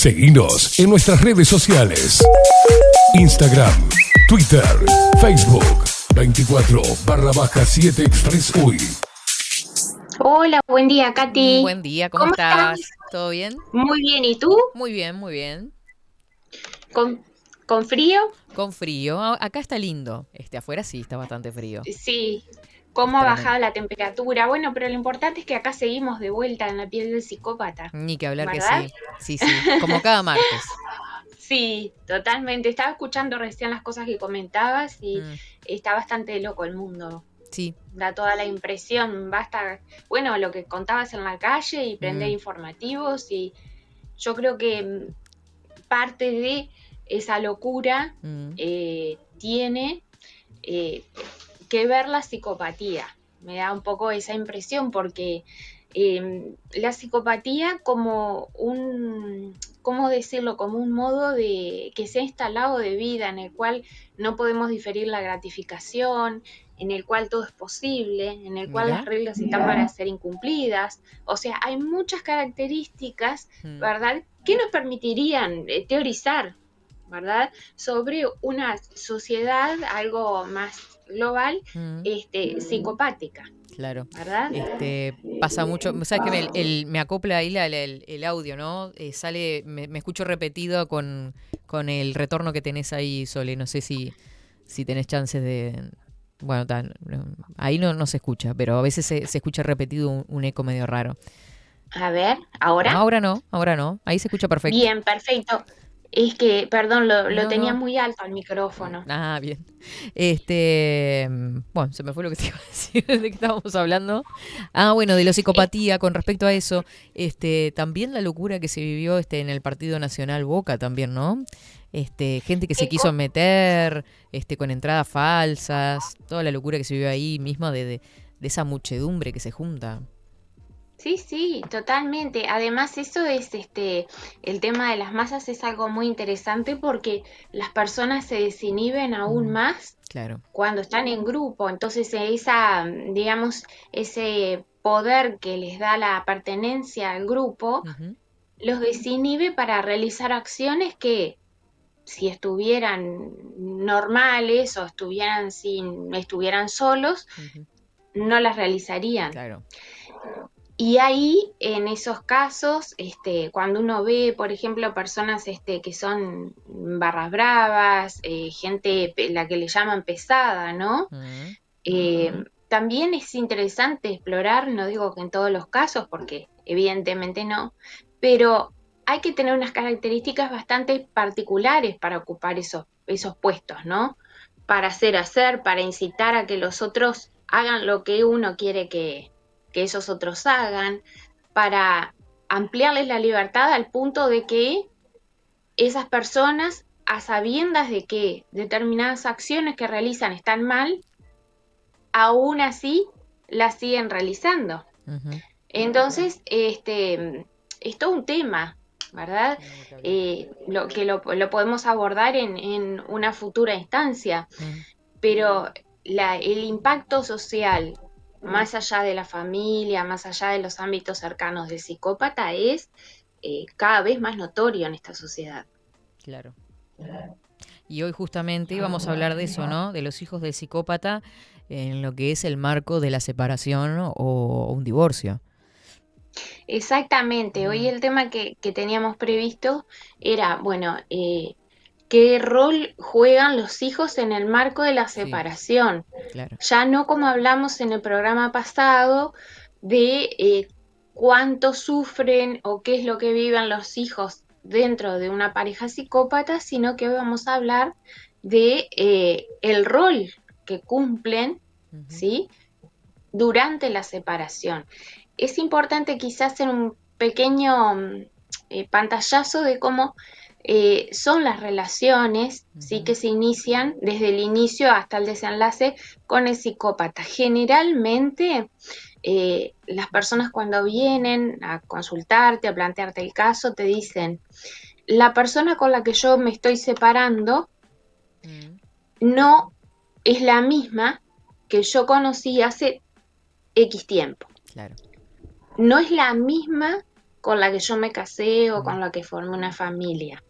Seguinos en nuestras redes sociales. Instagram, Twitter, Facebook, 24/7 Express UI. Hola, buen día, Katy. Buen día, ¿cómo estás? ¿Todo bien? Muy bien, ¿y tú? Muy bien, muy bien. ¿Con frío? Con frío. Acá está lindo. Afuera sí está bastante frío. Sí. Es ¿Cómo ha tremendo. bajado la temperatura? Bueno, pero lo importante es que acá seguimos de vuelta en la piel del psicópata, Ni que hablar que ¿verdad? sí. Sí, sí. Como cada martes. Sí, totalmente. Estaba escuchando recién las cosas que comentabas y Mm, está bastante loco el mundo. sí. Da toda la impresión, basta, bueno, lo que contabas en la calle y prender Mm, informativos y yo creo que parte de esa locura mm, tiene eh, que ver la psicopatía. Me da un poco esa impresión porque la psicopatía como un, ¿cómo decirlo? Como un modo de que se ha instalado de vida en el cual no podemos diferir la gratificación, en el cual todo es posible, en el cual las mira. reglas están para ser incumplidas. O sea, hay muchas características, Mm, ¿verdad?, que nos permitirían teorizar, ¿verdad?, sobre una sociedad algo más global, mm, psicopática, claro. ¿verdad? Pasa mucho. ¿Sabes que me acopla ahí el audio, ¿no? Me escucho repetido con el retorno que tenés ahí, Sole. No sé si tenés chances de. Bueno, ahí no se escucha, pero a veces se escucha repetido un eco medio raro. A ver, ahora. Ahora no. Ahí se escucha perfecto. Bien, perfecto. Es que, perdón, lo No, tenía no. muy alto al micrófono. Ah, bien. Bueno, se me fue lo que te iba a decir, de que estábamos hablando. Ah, bueno, de la Eh, psicopatía, con respecto a eso, también la locura que se vivió en el Partido Nacional Boca también, ¿no? Gente que se ¿Qué quiso co- meter, con entradas falsas, toda la locura que se vivió ahí mismo de esa muchedumbre que se junta. Sí, sí, totalmente. Además, eso es el tema de las masas es algo muy interesante porque las personas se desinhiben aún Mm, más claro. cuando están en grupo. Entonces, esa, digamos, ese poder que les da la pertenencia al grupo Ujú, los desinhibe para realizar acciones que si estuvieran normales o estuvieran solos, ujú, no las realizarían. claro. Y ahí, en esos casos, cuando uno ve, por ejemplo, personas que son barras bravas, gente la que le llaman pesada, ¿no? Mm, También es interesante explorar, no digo que en todos los casos, porque evidentemente no, pero hay que tener unas características bastante particulares para ocupar esos puestos, ¿no? Para hacer, para incitar a que los otros hagan lo que uno quiere que esos otros hagan, para ampliarles la libertad al punto de que esas personas, a sabiendas de que determinadas acciones que realizan están mal, aún así las siguen realizando. ujú. Entonces, es todo un tema, ¿verdad? Ni que hablar. Lo podemos abordar en una futura instancia, Mm. pero el impacto social, más allá de la familia, más allá de los ámbitos cercanos del psicópata, es cada vez más notorio en esta sociedad. Claro. Y hoy justamente íbamos a hablar de eso, ¿no? De los hijos del psicópata en lo que es el marco de la separación o un divorcio. Exactamente, hoy Mm, el tema que teníamos previsto era, bueno, ¿qué rol juegan los hijos en el marco de la sí, separación? claro. Ya no como hablamos en el programa pasado de cuánto sufren o qué es lo que viven los hijos dentro de una pareja psicópata, sino que hoy vamos a hablar de el rol que cumplen, Ujú, ¿sí?, durante la separación. Es importante quizás hacer un pequeño pantallazo de cómo son las relaciones, sí, ujú, que se inician desde el inicio hasta el desenlace con el psicópata. Generalmente, las personas cuando vienen a consultarte, a plantearte el caso, te dicen, la persona con la que yo me estoy separando mm, no es la misma que yo conocí hace X tiempo. claro. No es la misma con la que yo me casé o con la que formé una familia.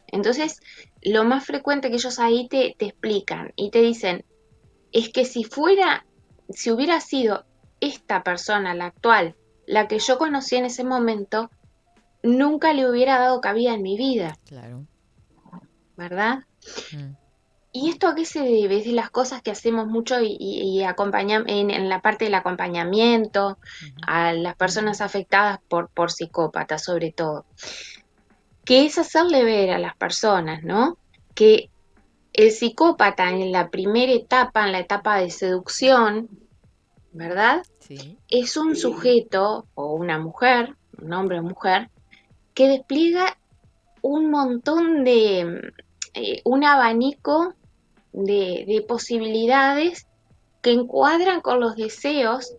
Entonces, lo más frecuente que ellos ahí te explican y te dicen, es que si hubiera sido esta persona, la actual, la que yo conocí en ese momento, nunca le hubiera dado cabida en mi vida. Claro. ¿Verdad? ¿Y esto a qué se debe? Es de las cosas que hacemos mucho y en la parte del acompañamiento a las personas afectadas por psicópatas, sobre todo. Que es hacerle ver a las personas, ¿no? Que el psicópata en la primera etapa, en la etapa de seducción, ¿verdad? Sí. Es un sujeto o una mujer, un hombre o mujer, que despliega un montón un abanico de posibilidades que encuadran con los deseos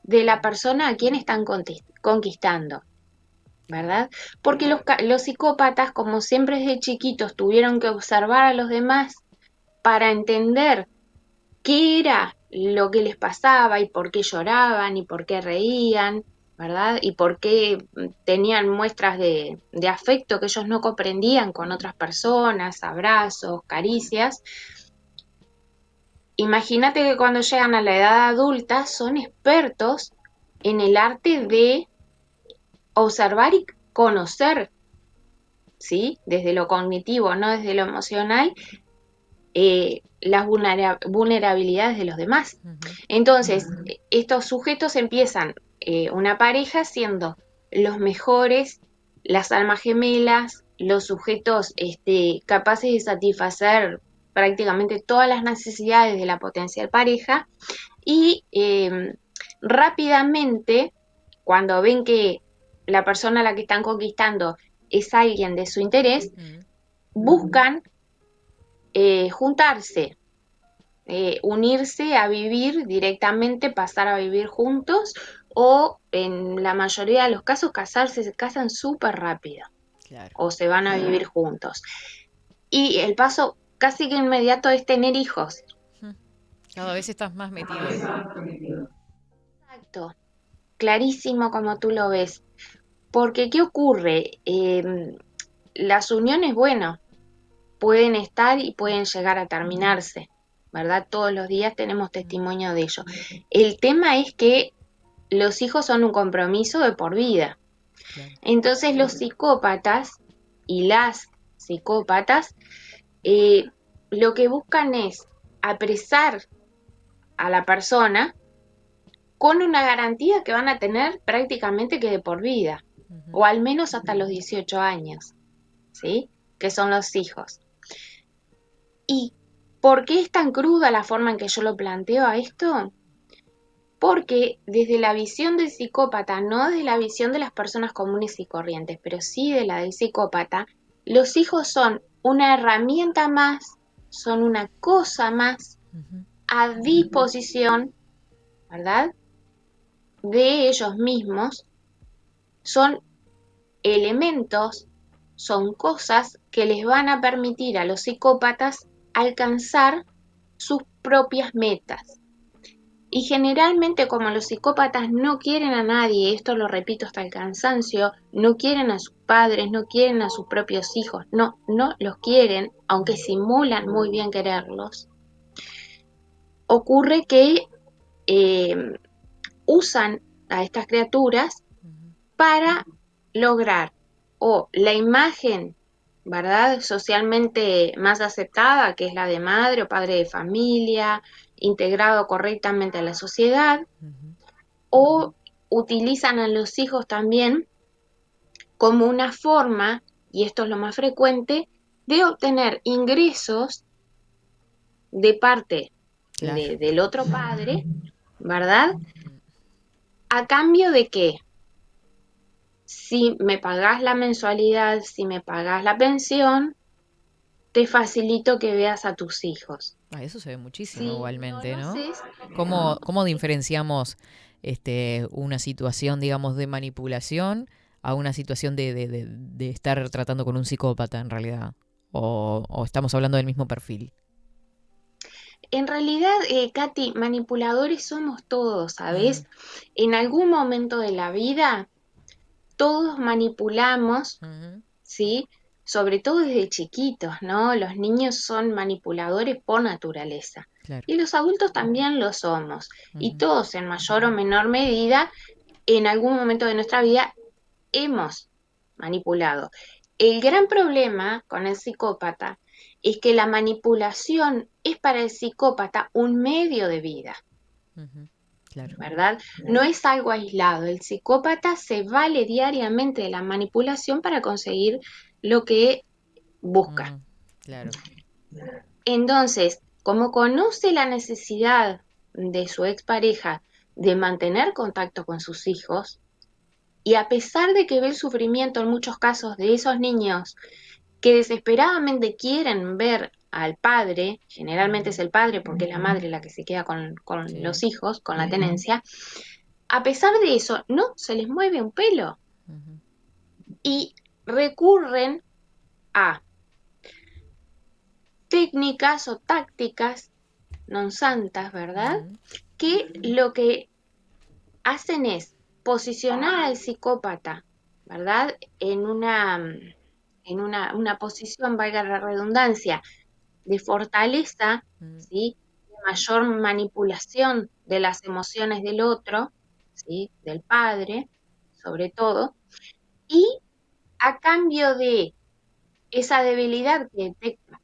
de la persona a quien están conquistando, ¿verdad? Porque los psicópatas, como siempre desde chiquitos, tuvieron que observar a los demás para entender qué era lo que les pasaba y por qué lloraban y por qué reían, ¿verdad? Y por qué tenían muestras de afecto que ellos no comprendían con otras personas, abrazos, caricias. Imagínate que cuando llegan a la edad adulta son expertos en el arte de observar y conocer, ¿sí? Desde lo cognitivo, no desde lo emocional, las vulnerabilidades de los demás. Entonces, estos sujetos empiezan una pareja siendo los mejores, las almas gemelas, los sujetos capaces de satisfacer prácticamente todas las necesidades de la potencial pareja y rápidamente, cuando ven que la persona a la que están conquistando es alguien de su interés, buscan juntarse, unirse a vivir directamente, pasar a vivir juntos o en la mayoría de los casos casarse, se casan súper rápido. Claro. O se van a vivir juntos. Y el paso casi que inmediato es tener hijos. Cada vez estás más metido. Exacto, clarísimo como tú lo ves. Porque ¿qué ocurre? Las uniones, bueno, pueden estar y pueden llegar a terminarse, ¿verdad? Todos los días tenemos testimonio de ello. El tema es que los hijos son un compromiso de por vida. Claro. Entonces los psicópatas y las psicópatas lo que buscan es apresar a la persona con una garantía que van a tener prácticamente que de por vida, o al menos hasta los 18 años, ¿sí? Que son los hijos. ¿Y por qué es tan cruda la forma en que yo lo planteo a esto? Porque desde la visión del psicópata, no desde la visión de las personas comunes y corrientes, pero sí de la del psicópata, los hijos son una herramienta más, son una cosa más a disposición, ¿verdad?, de ellos mismos, son elementos, son cosas que les van a permitir a los psicópatas alcanzar sus propias metas. Y generalmente, como los psicópatas no quieren a nadie, esto lo repito hasta el cansancio, no quieren a sus padres, no quieren a sus propios hijos, no los quieren, aunque simulan muy bien quererlos, ocurre que usan a estas criaturas para lograr o la imagen, ¿verdad?, socialmente más aceptada, que es la de madre o padre de familia, integrado correctamente a la sociedad, o utilizan a los hijos también como una forma, y esto es lo más frecuente, de obtener ingresos de parte del otro padre, ¿verdad? ¿A cambio de qué? Si me pagás la mensualidad, si me pagás la pensión, te facilito que veas a tus hijos. Eso se ve muchísimo igualmente, ¿no? Haces, ¿Cómo diferenciamos una situación, digamos, de manipulación a una situación de estar tratando con un psicópata en realidad? ¿O estamos hablando del mismo perfil? En realidad, Katy, manipuladores somos todos, ¿sabes? En algún momento de la vida todos manipulamos, Ujú, ¿sí? Sobre todo desde chiquitos, ¿no? Los niños son manipuladores por naturaleza. claro. Y los adultos también lo somos. Y Ujú, todos en mayor o menor medida, en algún momento de nuestra vida, hemos manipulado. El gran problema con el psicópata es que la manipulación es para el psicópata un medio de vida, ujú, claro. ¿verdad? No es algo aislado. El psicópata se vale diariamente de la manipulación para conseguir lo que busca. Claro. Entonces, como conoce la necesidad de su expareja de mantener contacto con sus hijos, y a pesar de que ve el sufrimiento en muchos casos de esos niños que desesperadamente quieren ver al padre, generalmente es el padre porque es la madre la que se queda con Sí. los hijos, con la tenencia, a pesar de eso, no se les mueve un pelo Ujú, y recurren a técnicas o tácticas non santas, ¿verdad? ujú, Que lo que hacen es posicionar al psicópata, ¿verdad? En una posición, valga la redundancia, de fortaleza, ujú, ¿sí? De mayor manipulación de las emociones del otro, ¿sí? Del padre, sobre todo, y a cambio de esa debilidad que detecta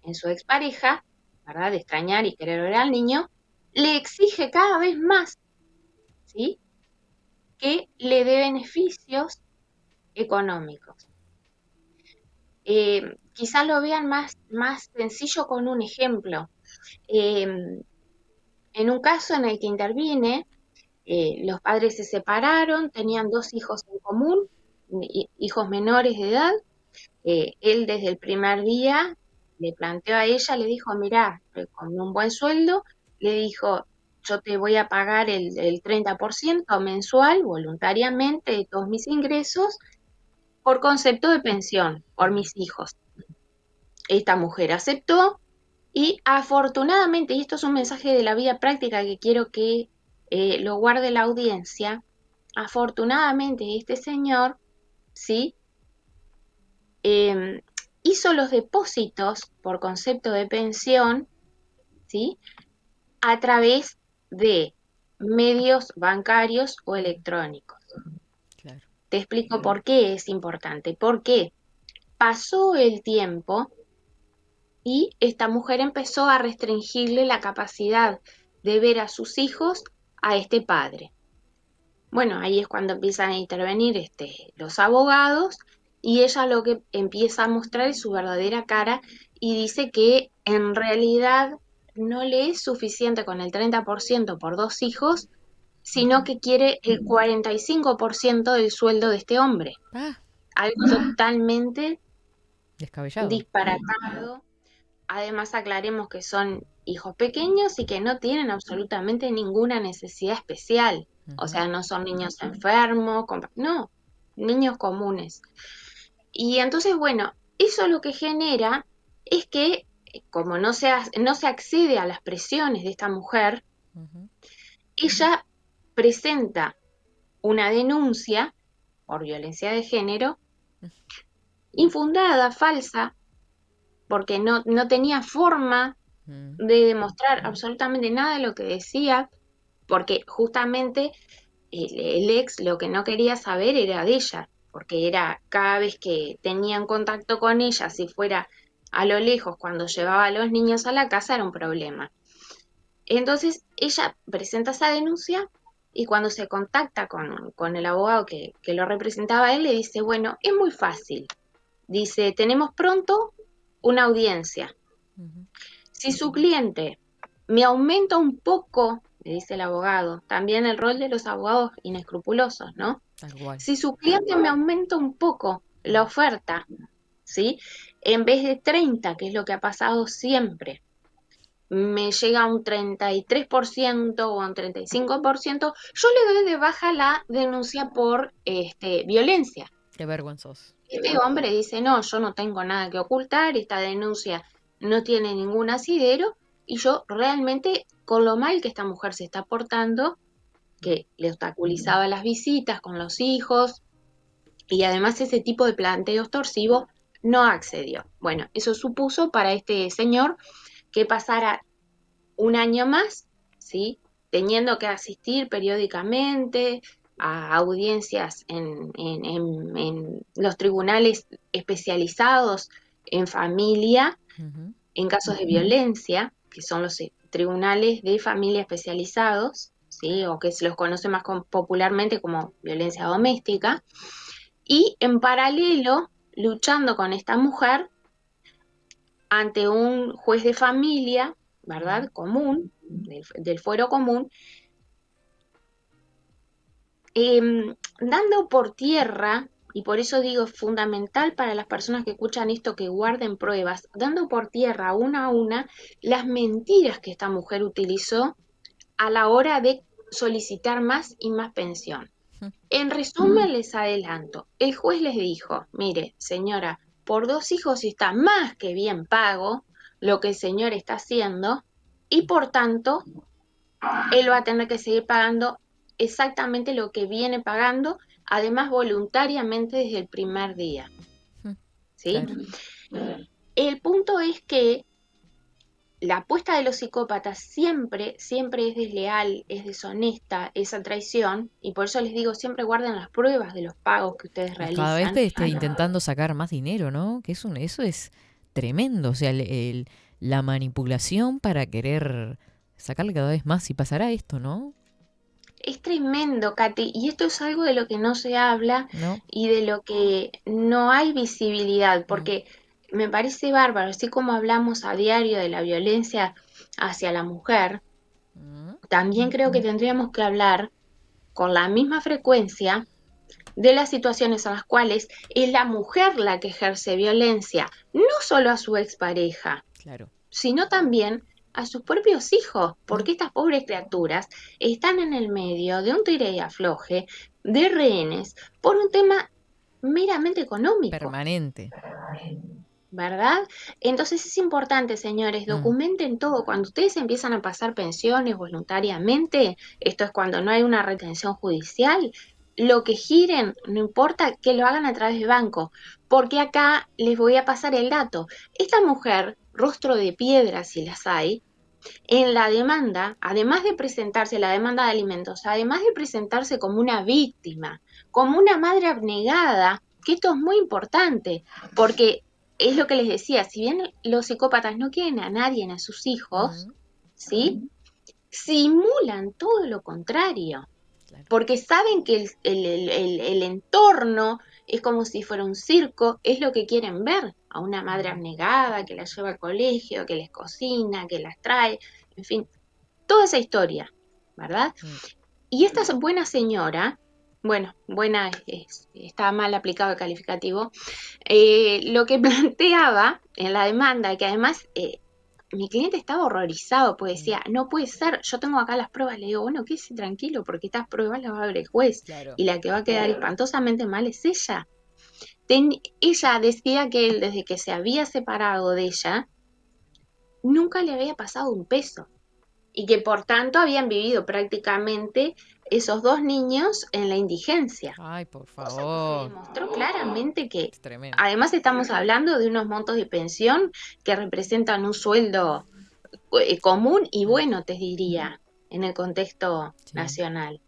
en su expareja, ¿verdad? De extrañar y querer ver al niño, le exige cada vez más, ¿sí? Que le dé beneficios económicos. Quizás lo vean más sencillo con un ejemplo. Eh, en un caso en el que intervine, los padres se separaron, tenían 2 hijos en común, hijos menores de edad. Él desde el primer día le planteó a ella, le dijo, mirá, con un buen sueldo, le dijo, yo te voy a pagar el 30% mensual, voluntariamente, de todos mis ingresos, por concepto de pensión, por ujú, mis hijos. Esta mujer aceptó y afortunadamente, y esto es un mensaje de la vida práctica que quiero que lo guarde la audiencia, afortunadamente este señor, ¿sí? Eh, hizo los depósitos por concepto de pensión, ¿sí? A través de medios bancarios o electrónicos. claro. Te explico por qué es importante. Porque pasó el tiempo y esta mujer empezó a restringirle la capacidad de ver a sus hijos a este padre. Bueno, ahí es cuando empiezan a intervenir los abogados y ella lo que empieza a mostrar es su verdadera cara y dice que en realidad no le es suficiente con el 30% por 2 hijos, sino que quiere el 45% del sueldo de este hombre. Ah, Algo totalmente descabellado. disparatado. Además, aclaremos que son hijos pequeños y que no tienen absolutamente ninguna necesidad especial. O Ujú, sea, no son niños enfermos, no, niños comunes. Y entonces, bueno, eso lo que genera es que, como no se accede a las presiones de esta mujer, ujú, ella presenta una denuncia por violencia de género infundada, falsa, porque no tenía forma ujú, de demostrar absolutamente nada de lo que decía, porque justamente el ex lo que no quería saber era de ella, porque era cada vez que tenían contacto con ella, si fuera a lo lejos, cuando llevaba a los niños a la casa, era un problema. Entonces ella presenta esa denuncia y cuando se contacta con el abogado que lo representaba a él, le dice, bueno, es muy fácil. Dice, tenemos pronto una audiencia. ujú, Si su cliente me aumenta un poco, le dice el abogado, también el rol de los abogados inescrupulosos, ¿no? tal cual. Si su cliente me aumenta un poco la Mm, oferta, ¿sí? En vez de 30, que es lo que ha pasado siempre, me llega a un 33% o a un 35%, yo le doy de baja la denuncia por violencia. qué vergonzoso. Este hombre dice, no, yo no tengo nada que ocultar, esta denuncia no tiene ningún asidero y yo realmente, con lo mal que esta mujer se está portando, que le obstaculizaba las visitas con los hijos, y además ese tipo de planteos torsivos no accedió. Bueno, eso supuso para este señor que pasara un año más, ¿sí? Teniendo que asistir periódicamente a audiencias en los tribunales especializados en familia, Ujú. en casos de violencia, que son los tribunales de familia especializados, ¿sí? O que se los conoce más popularmente como violencia doméstica, y en paralelo, luchando con esta mujer ante un juez de familia, ¿verdad? Común, del fuero común, dando por tierra, y por eso digo es fundamental para las personas que escuchan esto que guarden pruebas, dando por tierra una a una las mentiras que esta mujer utilizó a la hora de solicitar más y más pensión. En resumen, les adelanto, el juez les dijo, mire, señora, por 2 hijos está más que bien pago lo que el señor está haciendo y por tanto, él va a tener que seguir pagando exactamente lo que viene pagando, además voluntariamente desde el primer día. ¿Sí? Claro. El punto es que la apuesta de los psicópatas siempre, siempre es desleal, es deshonesta, esa traición, y por eso les digo, siempre guarden las pruebas de los pagos que ustedes Y cada vez realizan. te esté intentando sacar más dinero, ¿no? Que eso es tremendo. O sea, la manipulación para querer sacarle cada vez más. Y pasará esto, ¿no? Es tremendo, Katy, y esto es algo de lo que no se habla ¿No? y de lo que no hay visibilidad, Mm. porque me parece bárbaro, así como hablamos a diario de la violencia hacia la mujer, Mm. también creo que tendríamos que hablar con la misma frecuencia de las situaciones en las cuales es la mujer la que ejerce violencia, no solo a su expareja, Claro. sino también a sus propios hijos, Mm. porque estas pobres criaturas están en el medio de un tire y afloje de rehenes por un tema meramente económico, Permanente. ¿verdad? Entonces es importante, señores, Mm. documenten todo. Cuando ustedes empiezan a pasar pensiones voluntariamente, esto es cuando no hay una retención judicial, lo que giren, no importa que lo hagan a través de banco, porque acá les voy a pasar el dato. Esta mujer, rostro de piedra si las hay, en la demanda, además de presentarse la demanda de alimentos, además de presentarse como una víctima, como una madre abnegada, que esto es muy importante, porque es lo que les decía, si bien los psicópatas no quieren a nadie, a sus hijos, Mm. ¿sí? Simulan todo lo contrario, Claro. porque saben que el entorno es como si fuera un circo, es lo que quieren ver, a una madre abnegada que las lleva al colegio, que les cocina, que las trae, en fin, toda esa historia, ¿verdad? Mm. Y esta buena señora, bueno, buena está mal aplicado el calificativo, lo que planteaba en la demanda, que además mi cliente estaba horrorizado, pues decía, no puede ser, yo tengo acá las pruebas, le digo, bueno, quédese tranquilo, porque estas pruebas las va a ver el juez, Claro. y la que va a quedar espantosamente mal es ella. Ella decía que él, desde que se había separado de ella, nunca le había pasado un peso, y que por tanto habían vivido prácticamente esos 2 niños en la indigencia. Ay, por Cosa que se favor. demostró claramente que, Es tremendo. además estamos hablando de unos montos de pensión que representan un sueldo común y Mm. bueno, te diría, en el contexto Sí, nacional.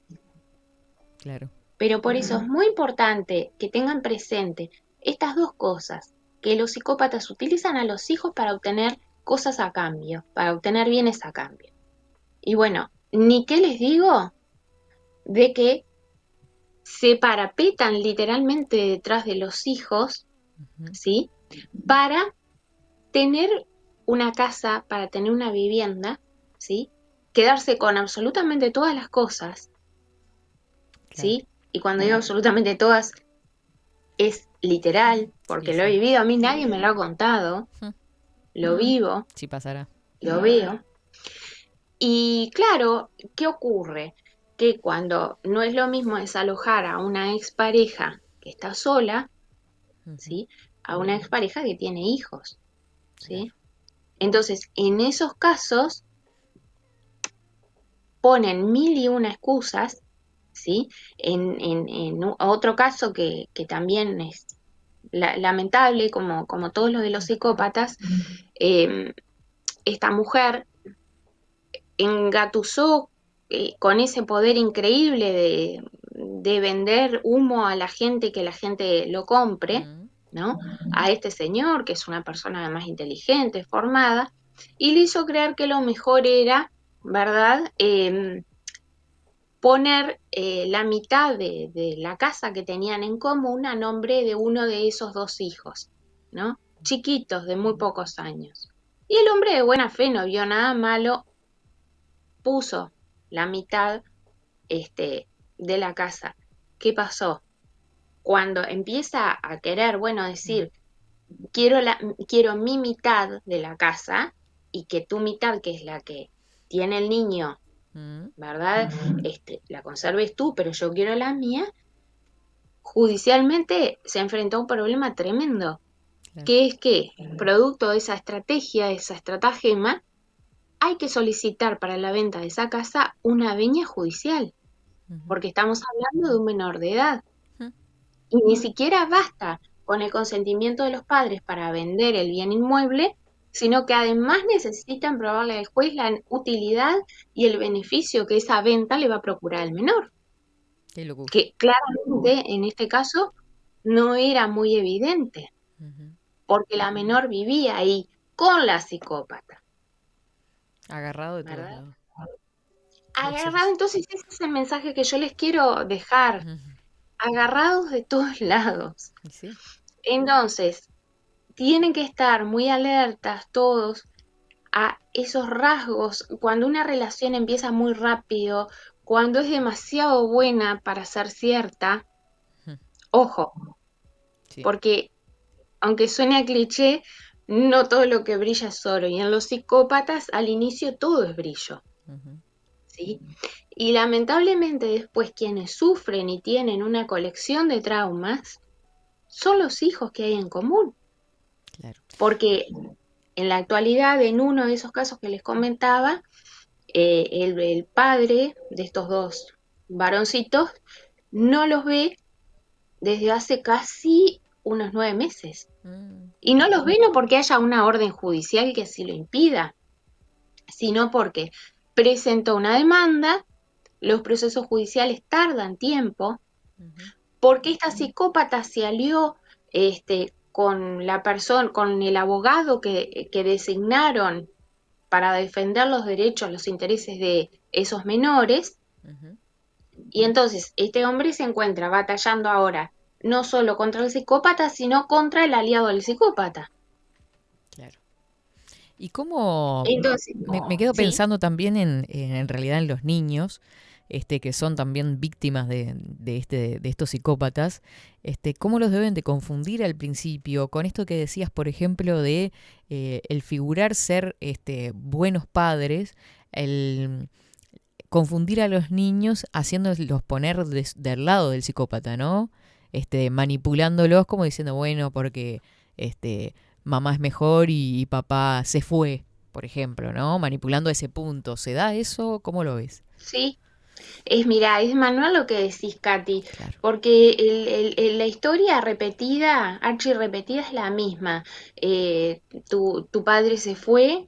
claro. Pero por eso es muy importante que tengan presente estas 2 cosas, que los psicópatas utilizan a los hijos para obtener cosas a cambio, para obtener bienes a cambio. Y bueno, ni qué les digo de que se parapetan literalmente detrás de los hijos, Ujú. ¿sí? Para tener una casa, para tener una vivienda, ¿sí? Quedarse con absolutamente todas las cosas, Claro. ¿sí? Y cuando digo absolutamente todas, es literal, porque Sí, lo he sí. vivido, a mí nadie me lo ha contado, Mm. lo vivo, Sí pasará. lo veo. Y claro, ¿qué ocurre? Que cuando no es lo mismo desalojar a una expareja que está sola, Ujú. ¿sí? A una expareja que tiene hijos, Claro. ¿sí? Entonces, en esos casos, ponen 1000 y una excusas, ¿sí? Otro caso que también es lamentable, como todos los de los psicópatas, eh, esta mujer engatusó con ese poder increíble de vender humo a la gente, que la gente lo compre, ¿no? A este señor, que es una persona además inteligente, formada, y le hizo creer que lo mejor era, ¿verdad? Poner la mitad de la casa que tenían en común a nombre de uno de esos dos hijos, ¿no? Chiquitos, de muy pocos años. Y el hombre de buena fe no vio nada malo, puso la mitad de la casa. ¿Qué pasó? Cuando empieza a querer, bueno, decir, quiero mi mitad de la casa y que tu mitad, que es la que tiene el niño, ¿verdad? La conserves tú, pero yo quiero la mía. Judicialmente se enfrentó a un problema tremendo, Claro. que es que, producto de esa estrategia, esa estratagema, hay que solicitar para la venta de esa casa una venia judicial, porque estamos hablando de un menor de edad. Y ni siquiera basta con el consentimiento de los padres para vender el bien inmueble, sino que además necesitan probarle al juez la utilidad y el beneficio que esa venta le va a procurar al menor. Qué locura. Que claramente en este caso no era muy evidente, porque la menor vivía ahí con la psicópata. Agarrado de todos ¿Verdad? lados. Agarrado, entonces ese es el mensaje que yo les quiero dejar. Agarrados de todos lados. Sí. Entonces, tienen que estar muy alertas todos a esos rasgos, cuando una relación empieza muy rápido, cuando es demasiado buena para ser cierta, ojo, Sí. porque aunque suene a cliché, no todo lo que brilla es oro, y en los psicópatas al inicio todo es brillo, ¿sí? Y lamentablemente después quienes sufren y tienen una colección de traumas son los hijos que hay en común. Claro. Porque en la actualidad, en uno de esos casos que les comentaba, el padre de estos dos varoncitos no los ve desde hace casi unos 9 meses. Y no los ve no porque haya una orden judicial que así lo impida, sino porque presentó una demanda, los procesos judiciales tardan tiempo, porque esta psicópata se alió con la persona, con el abogado que designaron para defender los derechos, los intereses de esos menores, y entonces este hombre se encuentra batallando ahora no solo contra el psicópata, sino contra el aliado del psicópata. Claro. ¿Y cómo? Entonces, Me quedo sí, pensando también en realidad en los niños, que son también víctimas de estos psicópatas, cómo los deben de confundir al principio con esto que decías, por ejemplo, de el figurar ser buenos padres, el confundir a los niños haciéndolos poner del lado del psicópata, ¿no? Manipulándolos como diciendo, bueno, porque mamá es mejor y papá se fue, por ejemplo, ¿no? Manipulando ese punto. ¿Se da eso? ¿Cómo lo ves? sí. Mira, es manual lo que decís, Katy, Claro. porque la historia repetida, archirrepetida, es la misma. Tu padre se fue,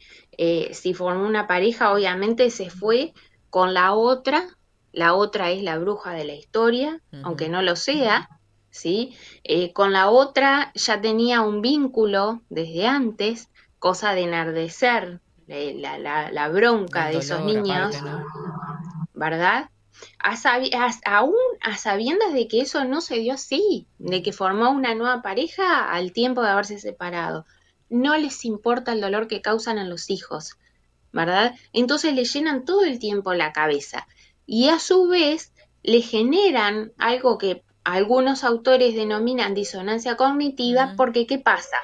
si formó una pareja, obviamente se fue con la otra es la bruja de la historia, aunque no lo sea, ¿sí? Con la otra ya tenía un vínculo desde antes, cosa de enardecer la bronca El de esos dolor niños, aparte, ¿no? ¿verdad? Aún a sabiendas de que eso no se dio así, de que formó una nueva pareja al tiempo de haberse separado. No les importa el dolor que causan a los hijos, ¿verdad? Entonces le llenan todo el tiempo la cabeza. Y a su vez le generan algo que algunos autores denominan disonancia cognitiva, porque ¿qué pasa?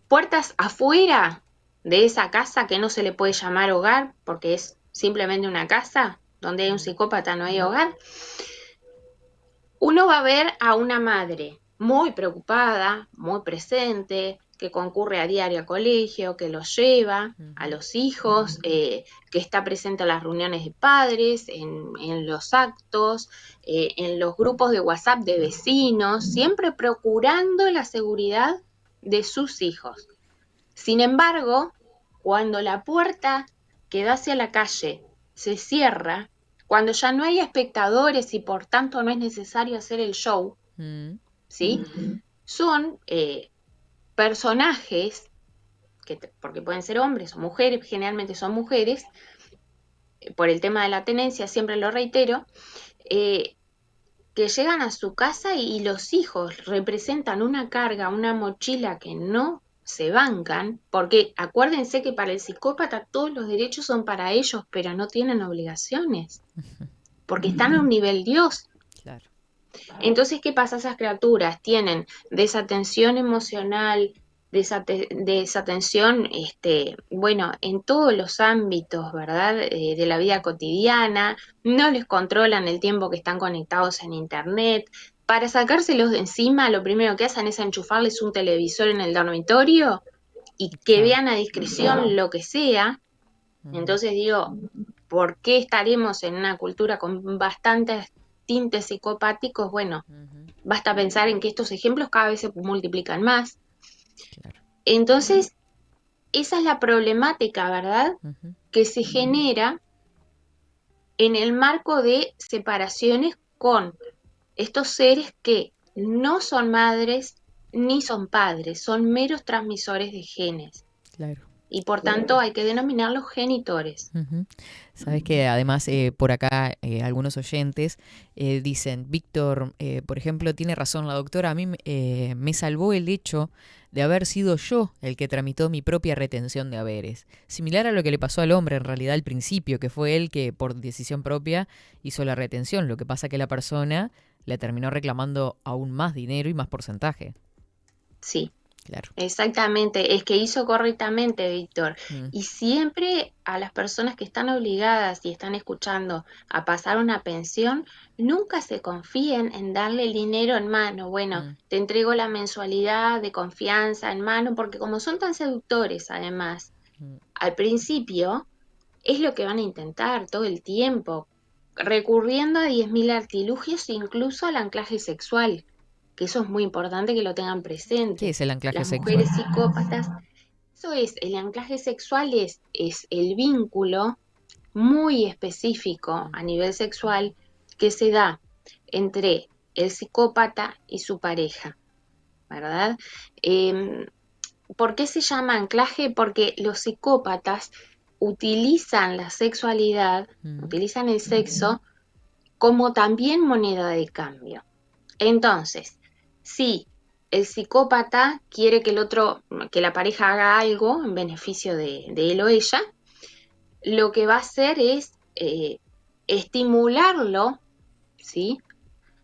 Puertas afuera de esa casa que no se le puede llamar hogar, porque es simplemente una casa, donde hay un psicópata no hay hogar, uno va a ver a una madre muy preocupada, muy presente, que concurre a diario al colegio, que los lleva a los hijos, que está presente en las reuniones de padres, en los actos, en los grupos de WhatsApp de vecinos, siempre procurando la seguridad de sus hijos. Sin embargo, cuando la puerta que da hacia la calle se cierra, cuando ya no hay espectadores y por tanto no es necesario hacer el show, ¿sí? Son personajes, porque pueden ser hombres o mujeres, generalmente son mujeres, por el tema de la tenencia, siempre lo reitero, que llegan a su casa y los hijos representan una carga, una mochila que no se bancan, porque acuérdense que para el psicópata todos los derechos son para ellos, pero no tienen obligaciones, porque están a un nivel Dios. Claro. Entonces, ¿qué pasa? Esas criaturas tienen desatención emocional, desatención, bueno, en todos los ámbitos, ¿verdad? De la vida cotidiana, no les controlan el tiempo que están conectados en internet. Para sacárselos de encima, lo primero que hacen es enchufarles un televisor en el dormitorio y que vean a discreción lo que sea. Entonces digo, ¿por qué estaremos en una cultura con bastantes tintes psicopáticos? Bueno, basta pensar en que estos ejemplos cada vez se multiplican más. Claro. Entonces, esa es la problemática, ¿verdad? Que se genera en el marco de separaciones con estos seres que no son madres ni son padres, son meros transmisores de genes. Claro. Y por tanto hay que denominarlos genitores. Sabes que además por acá algunos oyentes dicen, Víctor, por ejemplo, tiene razón la doctora, a mí me salvó el hecho de haber sido yo el que tramitó mi propia retención de haberes. Similar a lo que le pasó al hombre en realidad al principio, que fue él que por decisión propia hizo la retención. Lo que pasa que la persona le terminó reclamando aún más dinero y más porcentaje. Sí. Claro. Exactamente, es que hizo correctamente, Víctor. Y siempre a las personas que están obligadas y están escuchando a pasar una pensión, nunca se confíen en darle el dinero en mano. Bueno, te entrego la mensualidad de confianza en mano, porque como son tan seductores, además, al principio es lo que van a intentar todo el tiempo, recurriendo a 10.000 artilugios, incluso al anclaje sexual, que eso es muy importante que lo tengan presente. ¿Qué es el anclaje Las sexual? mujeres psicópatas, eso es, el anclaje sexual es el vínculo muy específico a nivel sexual que se da entre el psicópata y su pareja, ¿verdad? ¿Por qué se llama anclaje? Porque los psicópatas utilizan la sexualidad, utilizan el sexo como también moneda de cambio. Entonces, si el psicópata quiere que que la pareja haga algo en beneficio de él o ella, lo que va a hacer es estimularlo, ¿sí?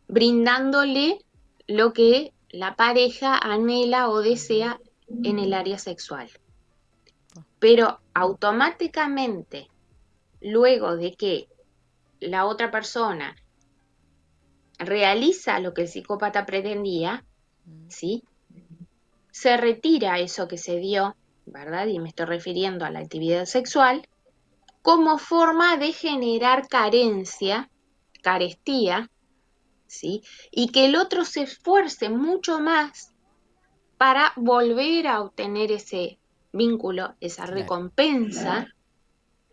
Brindándole lo que la pareja anhela o desea en el área sexual. Pero automáticamente, luego de que la otra persona realiza lo que el psicópata pretendía, ¿sí? Se retira eso que se dio, ¿verdad? Y me estoy refiriendo a la actividad sexual, como forma de generar carestía, ¿sí? Y que el otro se esfuerce mucho más para volver a obtener ese vínculo, esa recompensa,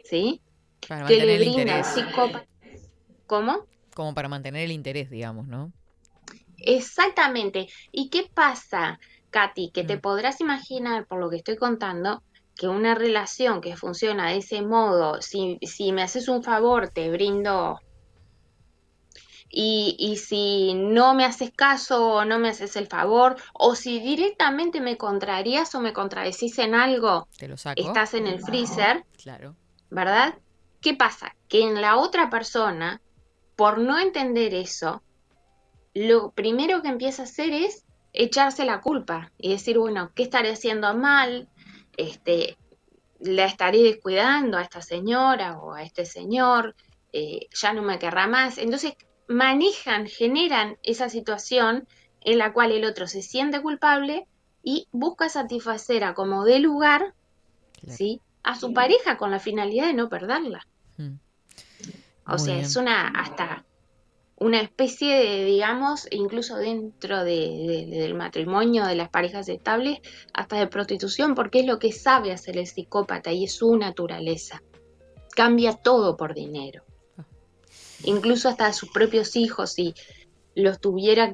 ¿sí? Para Que le mantener el brinda el interés. psicópata. ¿Cómo? Como para mantener el interés, digamos, ¿no? Exactamente. ¿Y qué pasa, Katy? Que te podrás imaginar, por lo que estoy contando, que una relación que funciona de ese modo, si me haces un favor, te brindo, y si no me haces caso o no me haces el favor, o si directamente me contrarías o me contradecís en algo, Te lo saco. estás en el freezer, Claro. ¿verdad? ¿Qué pasa? Que en la otra persona, por no entender eso, lo primero que empieza a hacer es echarse la culpa y decir, bueno, ¿qué estaré haciendo mal? La estaré descuidando a esta señora o a este señor, ya no me querrá más. Entonces generan esa situación en la cual el otro se siente culpable y busca satisfacer a como dé lugar, Claro. ¿sí?, a su pareja con la finalidad de no perderla. Mm. O Muy sea, bien. es hasta una especie de, digamos, incluso dentro del matrimonio, de las parejas estables, hasta de prostitución, porque es lo que sabe hacer el psicópata y es su naturaleza. Cambia todo por dinero. Incluso hasta a sus propios hijos, si los pudiera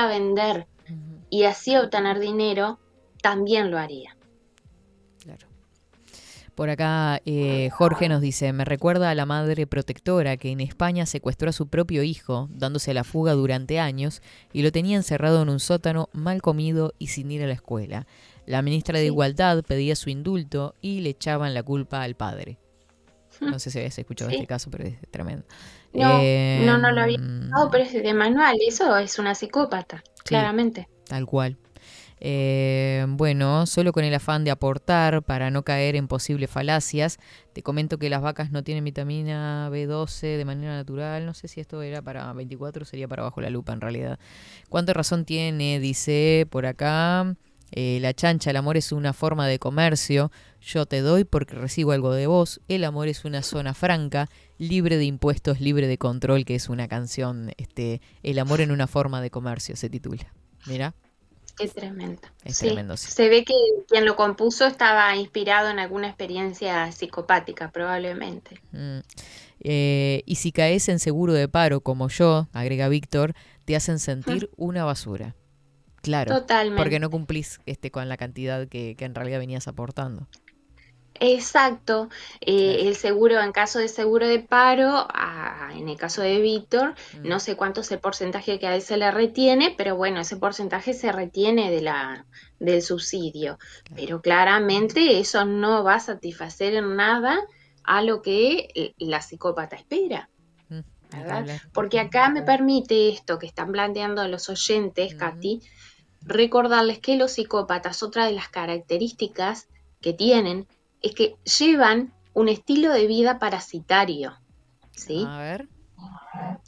vender Ujú. y así obtener dinero, también lo haría. Claro. Por acá Jorge nos dice, me recuerda a la madre protectora que en España secuestró a su propio hijo, dándose a la fuga durante años, y lo tenía encerrado en un sótano, mal comido y sin ir a la escuela. La ministra de Sí. Igualdad pedía su indulto y le echaban la culpa al padre. No sé si habías escuchado este Sí. caso, pero es tremendo. No lo había escuchado, pero es de manual. Eso es una psicópata, Sí, claramente. tal cual. Bueno, solo con el afán de aportar para no caer en posibles falacias, te comento que las vacas no tienen vitamina B12 de manera natural. No sé si esto era para 24 o sería para bajo la lupa en realidad. ¿Cuánta razón tiene? Dice por acá. La chancha, el amor es una forma de comercio. Yo te doy porque recibo algo de vos. El amor es una zona franca, libre de impuestos, libre de control, que es una canción. El amor en una forma de comercio se titula. Mira. Qué tremendo. Es Sí, tremendo, sí. se ve que quien lo compuso estaba inspirado en alguna experiencia psicopática, probablemente. Y si caes en seguro de paro, como yo, agrega Víctor, te hacen sentir una basura. Claro, porque Totalmente. no cumplís con la cantidad que en realidad venías aportando. Exacto. Claro. El seguro, en caso de seguro de paro, en el caso de Víctor, Mm, no sé cuánto es el porcentaje que a él se le retiene, pero bueno, ese porcentaje se retiene del subsidio. claro. Pero claramente eso no va a satisfacer en nada a lo que la psicópata espera, Ni que ¿verdad? hablar. Porque acá me permite esto que están planteando los oyentes, Ujú, Katy, recordarles que los psicópatas, otra de las características que tienen, es que llevan un estilo de vida parasitario, ¿sí? a ver.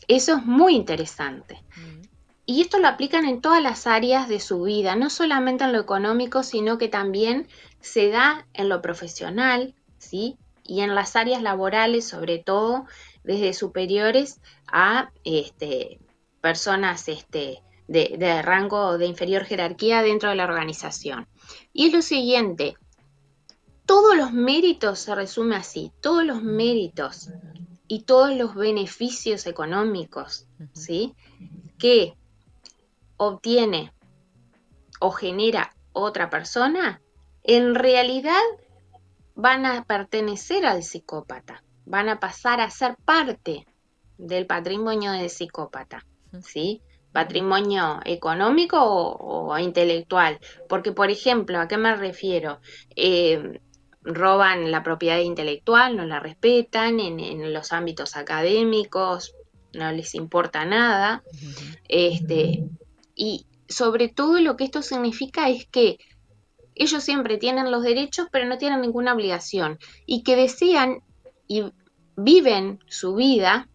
Eso es muy interesante. Mm, Y esto lo aplican en todas las áreas de su vida, no solamente en lo económico, sino que también se da en lo profesional, ¿sí? Y en las áreas laborales, sobre todo desde superiores a personas de rango de inferior jerarquía dentro de la organización. Y es lo siguiente, todos los méritos se resume así, todos los méritos y todos los beneficios económicos, ujú, ¿sí?, que obtiene o genera otra persona, en realidad van a pertenecer al psicópata, van a pasar a ser parte del patrimonio del psicópata, ujú, ¿sí? Patrimonio económico o intelectual. Porque, por ejemplo, ¿a qué me refiero? Roban la propiedad intelectual, no la respetan en los ámbitos académicos, no les importa nada. ujú, Y sobre todo lo que esto significa es que ellos siempre tienen los derechos, pero no tienen ninguna obligación. Y que desean y viven su vida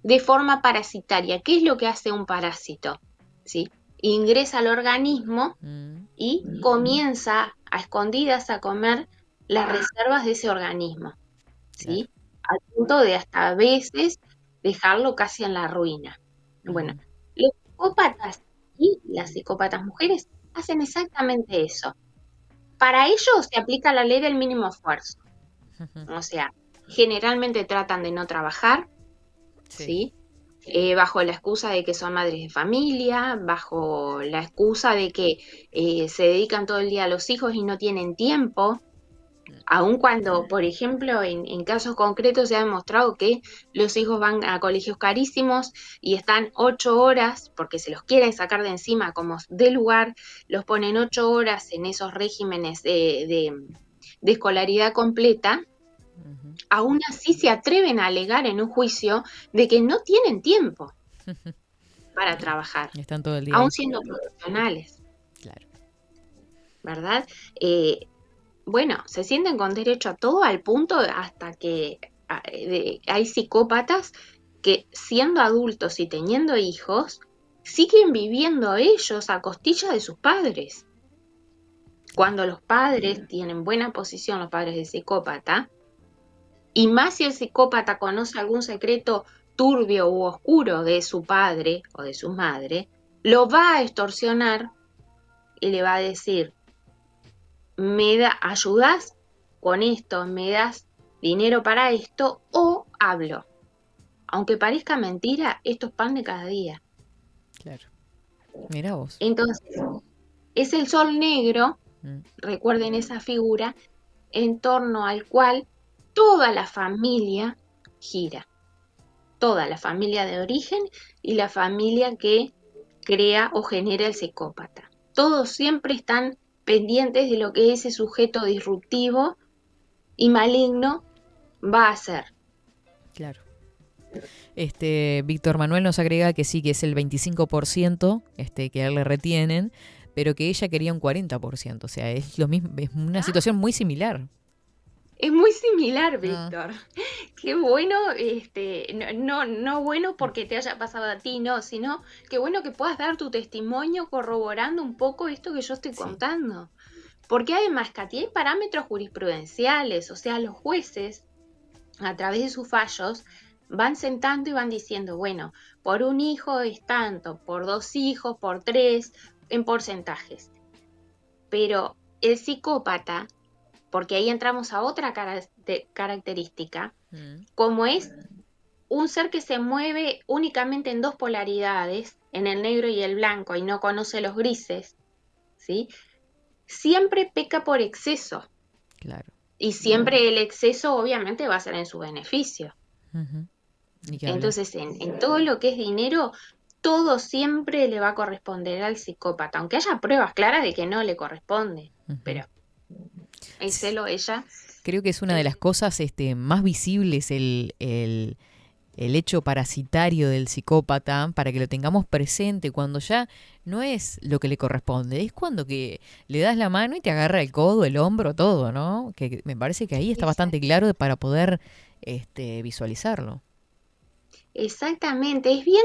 de forma parasitaria. ¿Qué es lo que hace un parásito? ¿Sí? Ingresa al organismo mm, y comienza a escondidas a comer las reservas de ese organismo, claro. ¿sí? Al punto de hasta a veces dejarlo casi en la ruina. Bueno, Ujú, los psicópatas y las psicópatas mujeres hacen exactamente eso. Para ellos se aplica la ley del mínimo esfuerzo. ujú, O sea, generalmente tratan de no trabajar, sí. ¿sí? Bajo la excusa de que son madres de familia, bajo la excusa de que se dedican todo el día a los hijos y no tienen tiempo, aun cuando, por ejemplo, en casos concretos se ha demostrado que los hijos van a colegios carísimos y están 8 horas, porque se los quieren sacar de encima como de lugar, los ponen 8 horas en esos regímenes de escolaridad completa. Ujú. Aún así se atreven a alegar en un juicio de que no tienen tiempo para trabajar, Están todo el día aún ahí. siendo profesionales, Claro. ¿verdad? Bueno, se sienten con derecho a todo al punto hasta que hay psicópatas que siendo adultos y teniendo hijos siguen viviendo ellos a costilla de sus padres. Cuando los padres tienen buena posición, los padres del psicópata, y más si el psicópata conoce algún secreto turbio u oscuro de su padre o de su madre, lo va a extorsionar y le va a decir, ayudas con esto, me das dinero para esto o hablo. Aunque parezca mentira, esto es pan de cada día. Claro. Mirá vos. Entonces, es el sol negro, Mm. recuerden esa figura, en torno al cual toda la familia gira. Toda la familia de origen y la familia que crea o genera el psicópata. Todos siempre están pendientes de lo que ese sujeto disruptivo y maligno va a hacer. Claro. Víctor Manuel nos agrega que sí, que es el 25% que a él le retienen, pero que ella quería un 40%. O sea, es lo mismo, es una situación muy similar. Es muy similar, Víctor. Qué bueno, no bueno porque te haya pasado a ti, no, sino qué bueno que puedas dar tu testimonio corroborando un poco esto que yo estoy contando. Porque además, Katy, hay parámetros jurisprudenciales, o sea, los jueces, a través de sus fallos, van sentando y van diciendo, bueno, por un hijo es tanto, por 2 hijos, por 3, en porcentajes. Pero el psicópata, porque ahí entramos a otra característica, como es un ser que se mueve únicamente en 2 polaridades, en el negro y el blanco, y no conoce los grises, ¿sí? Siempre peca por exceso. Claro. Y siempre el exceso obviamente va a ser en su beneficio. Uh-huh. Entonces, en todo lo que es dinero, todo siempre le va a corresponder al psicópata, aunque haya pruebas claras de que no le corresponde. Uh-huh. Pero el celo, ella... Creo que es una de las cosas más visibles el hecho parasitario del psicópata, para que lo tengamos presente cuando ya no es lo que le corresponde, es cuando que le das la mano y te agarra el codo, el hombro, todo, ¿no? Que me parece que ahí está bastante claro para poder visualizarlo. Exactamente, es bien,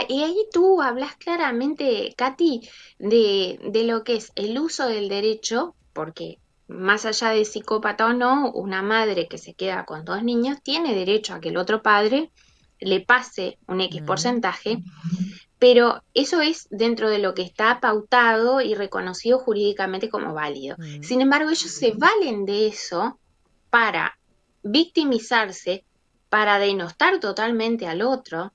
y ahí tú hablas claramente, Katy, de lo que es el uso del derecho, porque más allá de psicópata o no, una madre que se queda con 2 niños tiene derecho a que el otro padre le pase un X porcentaje, pero eso es dentro de lo que está pautado y reconocido jurídicamente como válido. Sin embargo, ellos se valen de eso para victimizarse, para denostar totalmente al otro,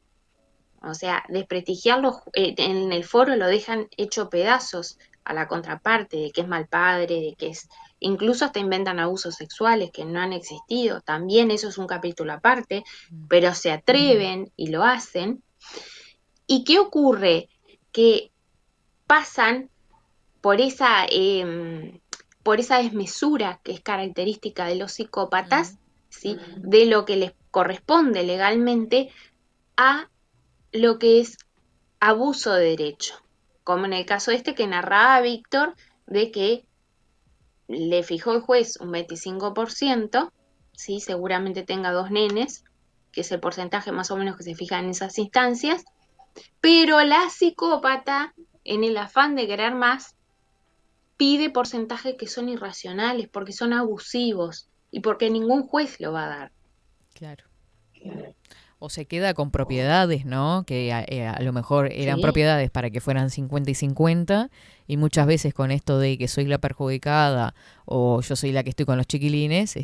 o sea, desprestigiarlo, en el foro lo dejan hecho pedazos a la contraparte, de que es mal padre, de que es... Incluso hasta inventan abusos sexuales que no han existido, también eso es un capítulo aparte, pero se atreven y lo hacen. ¿Y qué ocurre? Que pasan por esa desmesura que es característica de los psicópatas, ¿sí? De lo que les corresponde legalmente a lo que es abuso de derecho, como en el caso que narraba Víctor, de que le fijó el juez un 25%, ¿sí? Seguramente tenga 2 nenes, que es el porcentaje más o menos que se fija en esas instancias, pero la psicópata, en el afán de querer más, pide porcentajes que son irracionales, porque son abusivos y porque ningún juez lo va a dar. Claro. O se queda con propiedades, ¿no? Que a lo mejor eran propiedades para que fueran 50 y 50, y muchas veces con esto de que soy la perjudicada o yo soy la que estoy con los chiquilines, se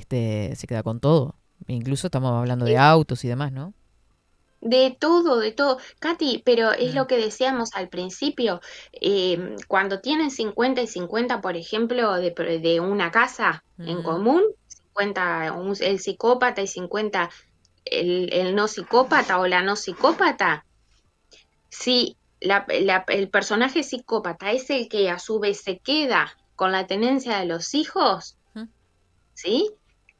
queda con todo. Incluso estamos hablando de autos y demás, ¿no? De todo, de todo. Katy, pero es lo que decíamos al principio, cuando tienen 50 y 50, por ejemplo, de una casa en común, 50 el psicópata y 50 el no psicópata o la no psicópata, si el personaje psicópata es el que a su vez se queda con la tenencia de los hijos, ¿sí?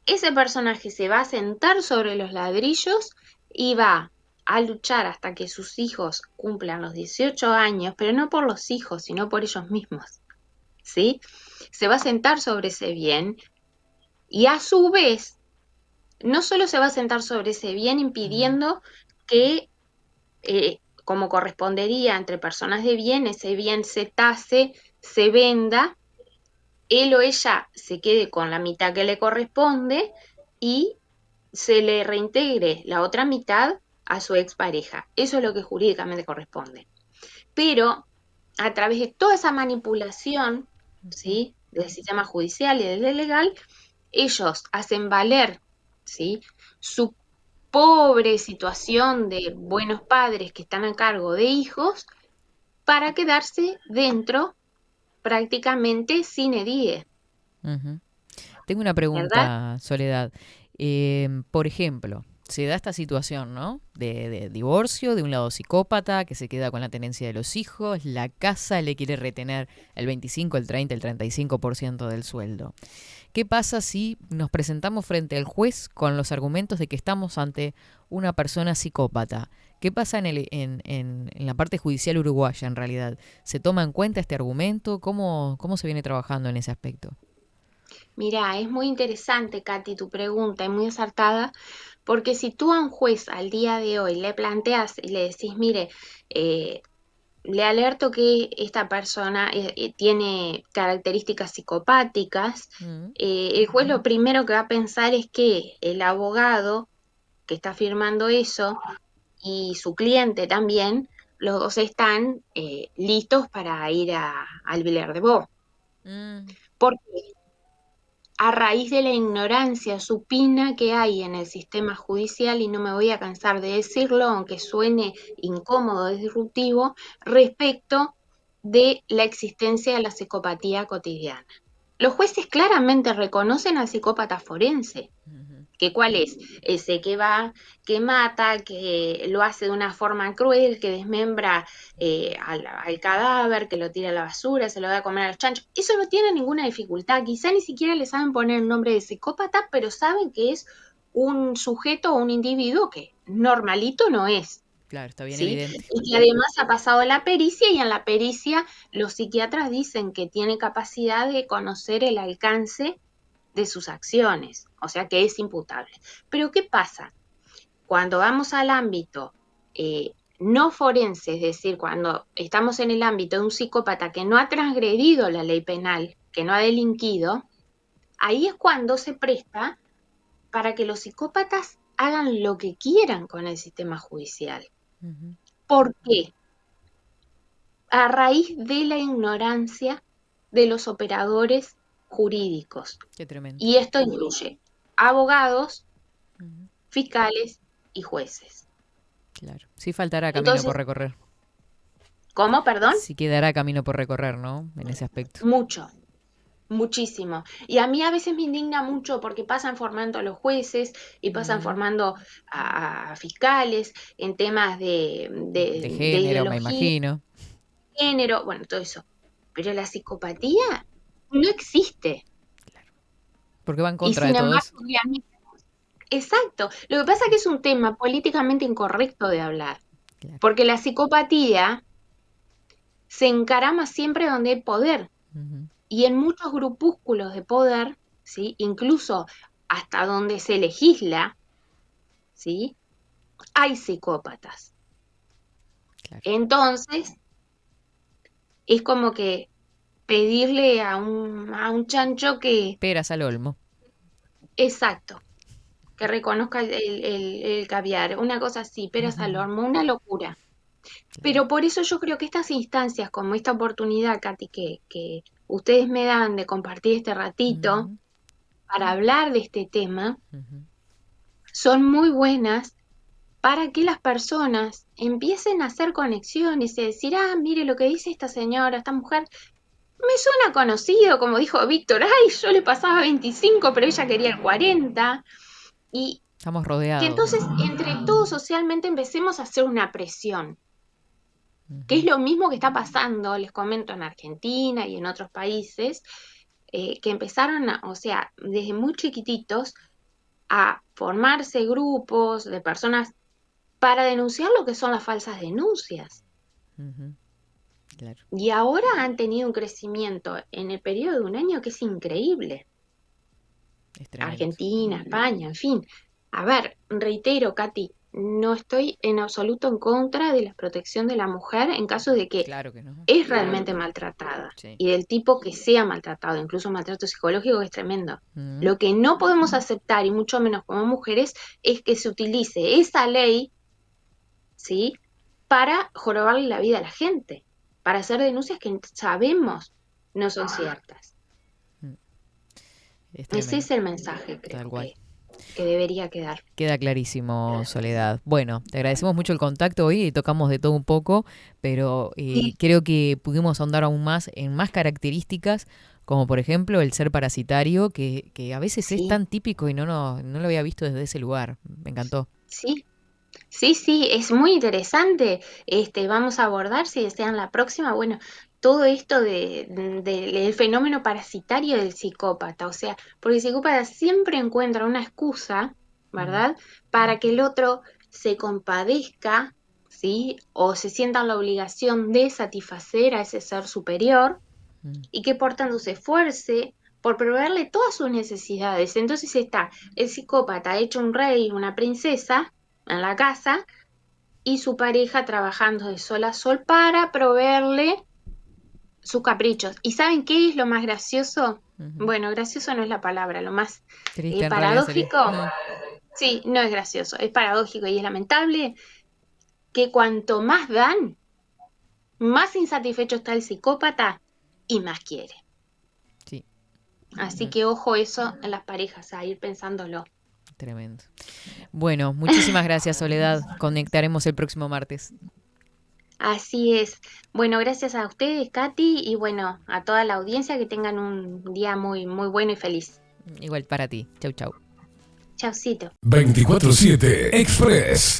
Ese personaje se va a sentar sobre los ladrillos y va a luchar hasta que sus hijos cumplan los 18 años, pero no por los hijos, sino por ellos mismos, ¿sí? Se va a sentar sobre ese bien y a su vez no solo se va a sentar sobre ese bien impidiendo que como correspondería entre personas de bien, ese bien se tase, se venda, él o ella se quede con la mitad que le corresponde y se le reintegre la otra mitad a su expareja. Eso es lo que jurídicamente corresponde. Pero a través de toda esa manipulación, ¿sí?, del sistema judicial y del legal, ellos hacen valer, ¿sí?, su pobre situación de buenos padres que están a cargo de hijos para quedarse dentro prácticamente sine die, Ujú. Tengo una ¿verdad? pregunta, Soledad. Por ejemplo, se da esta situación, ¿no? De divorcio, de un lado psicópata que se queda con la tenencia de los hijos, la casa le quiere retener el 25, el 30, el 35% del sueldo. ¿Qué pasa si nos presentamos frente al juez con los argumentos de que estamos ante una persona psicópata? ¿Qué pasa en la parte judicial uruguaya en realidad? ¿Se toma en cuenta este argumento? ¿Cómo se viene trabajando en ese aspecto? Mira, es muy interesante, Katy, tu pregunta, es muy acertada, porque si tú a un juez al día de hoy le planteas y le decís, mire, eh, le alerto que esta persona tiene características psicopáticas, Mm, el juez lo primero que va a pensar es que el abogado que está firmando eso y su cliente también, los dos están listos para ir al Villar de Bo. mm, Porque a raíz de la ignorancia supina que hay en el sistema judicial, y no me voy a cansar de decirlo, aunque suene incómodo, disruptivo, respecto de la existencia de la psicopatía cotidiana. Los jueces claramente reconocen al psicópata forense, ujú. que cuál es, ese que va, que mata, que lo hace de una forma cruel, que desmembra al cadáver, que lo tira a la basura, se lo da a comer a los chanchos. Eso no tiene ninguna dificultad, quizá ni siquiera le saben poner el nombre de psicópata, pero saben que es un sujeto o un individuo que normalito no es. Claro, está bien ¿Sí? evidente. Y que además ha pasado la pericia, y en la pericia los psiquiatras dicen que tiene capacidad de conocer el alcance de sus acciones, o sea que es imputable. Pero ¿qué pasa? Cuando vamos al ámbito no forense, es decir, cuando estamos en el ámbito de un psicópata que no ha transgredido la ley penal, que no ha delinquido, ahí es cuando se presta para que los psicópatas hagan lo que quieran con el sistema judicial. Ujú. ¿Por qué? A raíz de la ignorancia de los operadores jurídicos. Qué tremendo. Y esto incluye abogados, Ujú. fiscales y jueces. Claro. Sí faltará camino Entonces, por recorrer. ¿cómo? Perdón. Sí quedará camino por recorrer, ¿no? En ese aspecto. Mucho, muchísimo. Y a mí a veces me indigna mucho porque pasan formando a los jueces y pasan Mm. formando a fiscales en temas De de género, me ideología, imagino. género, bueno, todo eso. Pero la psicopatía no existe. Porque va en Y contra de sin todo embargo, eso. obviamente, exacto. Lo que pasa es que es un tema políticamente incorrecto de hablar. Claro. Porque la psicopatía se encarama siempre donde hay poder. Ujú. Y en muchos grupúsculos de poder, ¿sí?, incluso hasta donde se legisla, ¿sí?, hay psicópatas. Claro. Entonces, es como que pedirle a un chancho que, Peras al olmo. exacto, que reconozca el caviar, una cosa así, peras al Ujú. horno, una locura. Claro. Pero por eso yo creo que estas instancias, como esta oportunidad, Katy, que ustedes me dan de compartir este ratito Ujú. para hablar de este tema, Ujú. son muy buenas para que las personas empiecen a hacer conexiones y decir, ah, mire lo que dice esta señora, esta mujer, me suena conocido, como dijo Víctor, ay, yo le pasaba 25, pero ella quería el 40, y Estamos que rodeados. entonces entre todos socialmente empecemos a hacer una presión, que es Ujú. lo mismo que está pasando, les comento, en Argentina y en otros países, que empezaron, o sea, desde muy chiquititos, a formarse grupos de personas para denunciar lo que son las falsas denuncias. Ujú. Claro. Y ahora han tenido un crecimiento en el periodo de un año que es increíble. Es tremendo. Argentina, España, en fin. A ver, reitero, Katy, no estoy en absoluto en contra de la protección de la mujer en caso de que Claro que no. es realmente maltratada Sí. y del tipo que sea maltratado, incluso maltrato psicológico, que es tremendo. Mm. Lo que no podemos aceptar, y mucho menos como mujeres, es que se utilice esa ley, ¿sí?, para jorobarle la vida a la gente, para hacer denuncias que sabemos no son ciertas. Es Ese tremendo. es el mensaje, Tal creo cual. que debería quedar. Queda clarísimo, Soledad. Bueno, te agradecemos mucho el contacto hoy y tocamos de todo un poco, pero Sí, creo que pudimos ahondar aún más en más características, como por ejemplo el ser parasitario, que a veces es sí, tan típico y no lo había visto desde ese lugar. Me encantó. sí. Sí, es muy interesante. Vamos a abordar, si desean la próxima, bueno, todo esto del fenómeno parasitario del psicópata. O sea, porque el psicópata siempre encuentra una excusa, Mm, ¿verdad?, para que el otro se compadezca, ¿sí?, o se sienta en la obligación de satisfacer a ese ser superior mm, y que por tanto se esfuerce por proveerle todas sus necesidades. Entonces está el psicópata hecho un rey, una princesa en la casa y su pareja trabajando de sol a sol para proveerle sus caprichos. ¿Y saben qué es lo más gracioso? ujú. Bueno, gracioso no es la palabra, lo más Triste en realidad sería. paradójico, sí, no es gracioso, es paradójico y es lamentable que cuanto más dan, más insatisfecho está el psicópata y más quiere. Sí, Así mm, que ojo eso en las parejas, a ir pensándolo. tremendo. Bueno, muchísimas gracias, Soledad. Conectaremos el próximo martes. Así es. Bueno, gracias a ustedes, Katy, y bueno, a toda la audiencia, que tengan un día muy, muy bueno y feliz. Igual para ti. Chau, chau. Chaucito. 24/7 Express.